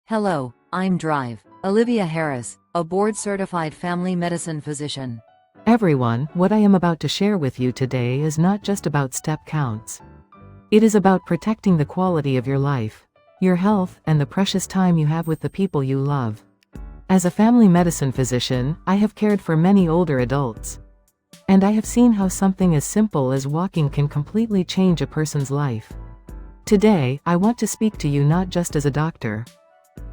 Hello, I'm Drive, Olivia Harris, a board-certified family medicine physician. Everyone, what I am about to share with you today is not just about step counts. It is about protecting the quality of your life, your health, and the precious time you have with the people you love. As a family medicine physician, I have cared for many older adults. And I have seen how something as simple as walking can completely change a person's life. Today, I want to speak to you not just as a doctor,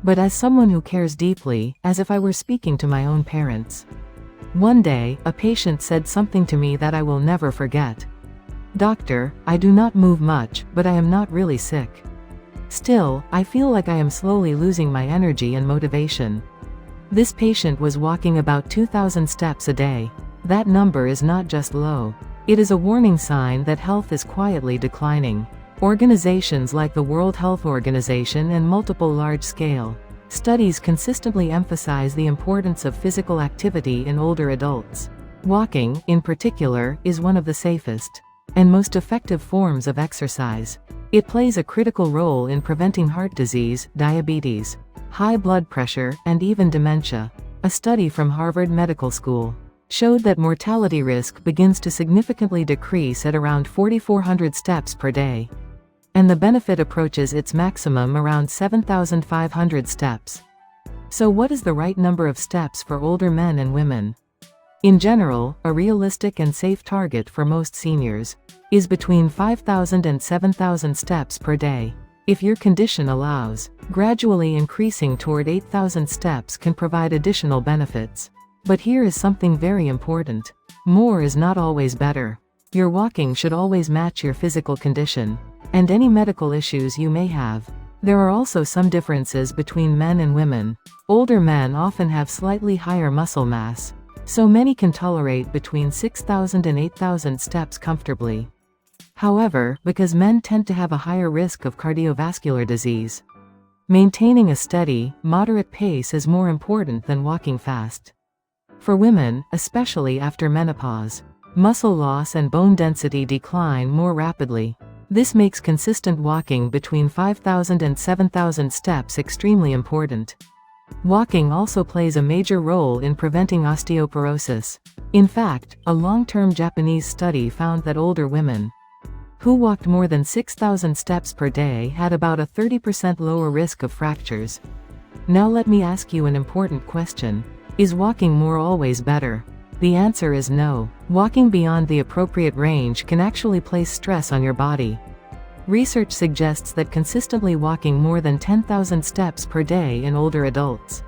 but as someone who cares deeply, as if I were speaking to my own parents. One day, a patient said something to me that I will never forget. "Doctor, I do not move much, but I am not really sick. Still, I feel like I am slowly losing my energy and motivation." This patient was walking about 2,000 steps a day. That number is not just low. It is a warning sign that health is quietly declining. Organizations like the World Health Organization and multiple large-scale studies consistently emphasize the importance of physical activity in older adults. Walking, in particular, is one of the safest and most effective forms of exercise. It plays a critical role in preventing heart disease, diabetes, high blood pressure, and even dementia. A study from Harvard Medical School showed that mortality risk begins to significantly decrease at around 4,400 steps per day. And the benefit approaches its maximum around 7,500 steps. So what is the right number of steps for older men and women? In general, a realistic and safe target for most seniors is between 5,000 and 7,000 steps per day. If your condition allows, gradually increasing toward 8,000 steps can provide additional benefits. But here is something very important. More is not always better. Your walking should always match your physical condition and any medical issues you may have. There are also some differences between men and women. Older men often have slightly higher muscle mass, so many can tolerate between 6,000 and 8,000 steps comfortably. However, because men tend to have a higher risk of cardiovascular disease, maintaining a steady, moderate pace is more important than walking fast. For women, especially after menopause, muscle loss and bone density decline more rapidly. This makes consistent walking between 5,000 and 7,000 steps extremely important. Walking also plays a major role in preventing osteoporosis. In fact, a long-term Japanese study found that older women who walked more than 6,000 steps per day had about a 30% lower risk of fractures. Now let me ask you an important question. Is walking more always better? The answer is no. Walking beyond the appropriate range can actually place stress on your body. Research suggests that consistently walking more than 10,000 steps per day in older adults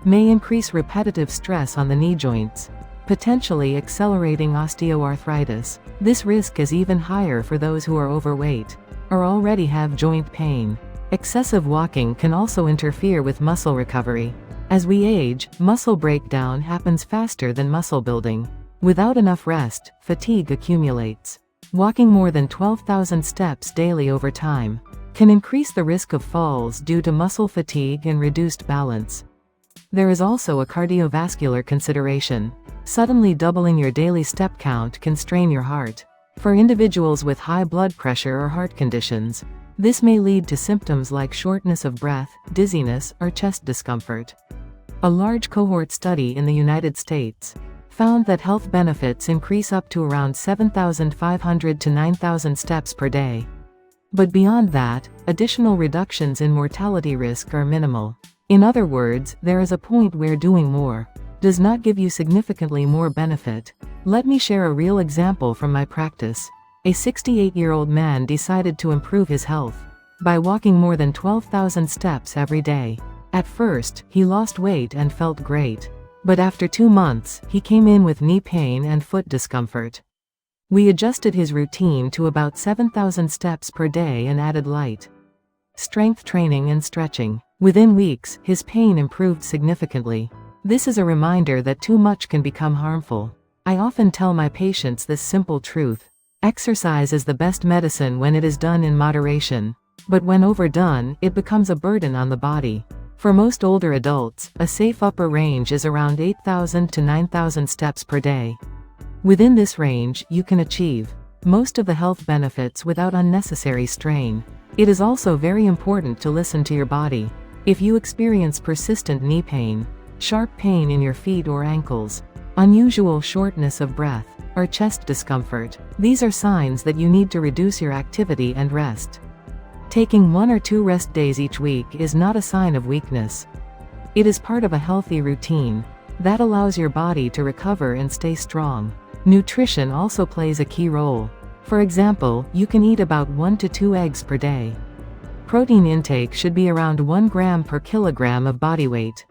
may increase repetitive stress on the knee joints, potentially accelerating osteoarthritis. This risk is even higher for those who are overweight or already have joint pain. Excessive walking can also interfere with muscle recovery. As we age, muscle breakdown happens faster than muscle building. Without enough rest, fatigue accumulates. Walking more than 12,000 steps daily over time can increase the risk of falls due to muscle fatigue and reduced balance. There is also a cardiovascular consideration. Suddenly doubling your daily step count can strain your heart. For individuals with high blood pressure or heart conditions, this may lead to symptoms like shortness of breath, dizziness, or chest discomfort. A large cohort study in the United States found that health benefits increase up to around 7,500 to 9,000 steps per day. But beyond that, additional reductions in mortality risk are minimal. In other words, there is a point where doing more does not give you significantly more benefit. Let me share a real example from my practice. A 68-year-old man decided to improve his health by walking more than 12,000 steps every day. At first, he lost weight and felt great. But after 2 months, he came in with knee pain and foot discomfort. We adjusted his routine to about 7,000 steps per day and added light strength training and stretching. Within weeks, his pain improved significantly. This is a reminder that too much can become harmful. I often tell my patients this simple truth. Exercise is the best medicine when it is done in moderation. But when overdone, it becomes a burden on the body. For most older adults, a safe upper range is around 8,000 to 9,000 steps per day. Within this range, you can achieve most of the health benefits without unnecessary strain. It is also very important to listen to your body. If you experience persistent knee pain, sharp pain in your feet or ankles, unusual shortness of breath, or chest discomfort, these are signs that you need to reduce your activity and rest. Taking 1 or 2 rest days each week is not a sign of weakness. It is part of a healthy routine that allows your body to recover and stay strong. Nutrition also plays a key role. For example, you can eat about 1 to 2 eggs per day. Protein intake should be around 1 gram per kilogram of body weight.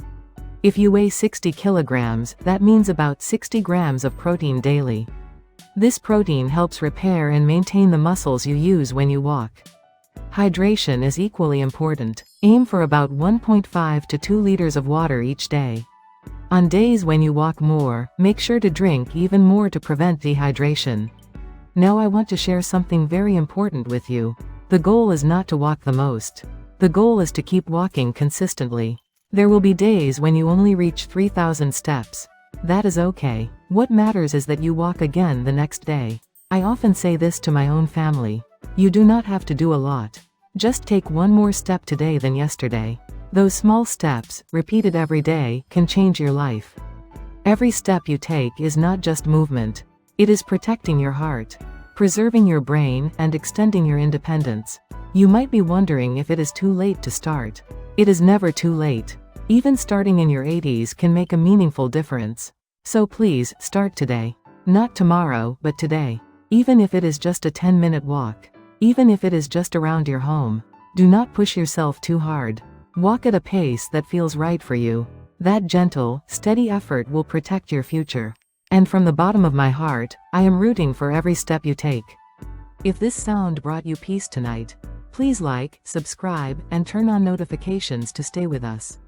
If you weigh 60 kilograms, that means about 60 grams of protein daily. This protein helps repair and maintain the muscles you use when you walk. Hydration is equally important. Aim for about 1.5 to 2 liters of water each day. On days when you walk more, make sure to drink even more to prevent dehydration. Now I want to share something very important with you. The goal is not to walk the most. The goal is to keep walking consistently. There will be days when you only reach 3,000 steps. That is okay. What matters is that you walk again the next day. I often say this to my own family. You do not have to do a lot. Just take 1 more step today than yesterday. Those small steps, repeated every day, can change your life. Every step you take is not just movement. It is protecting your heart, preserving your brain, and extending your independence. You might be wondering if it is too late to start. It is never too late. Even starting in your 80s can make a meaningful difference. So please, start today. Not tomorrow, but today. Even if it is just a 10-minute walk. Even if it is just around your home. Do not push yourself too hard. Walk at a pace that feels right for you. That gentle, steady effort will protect your future. And from the bottom of my heart, I am rooting for every step you take. If this sound brought you peace tonight, please like, subscribe, and turn on notifications to stay with us.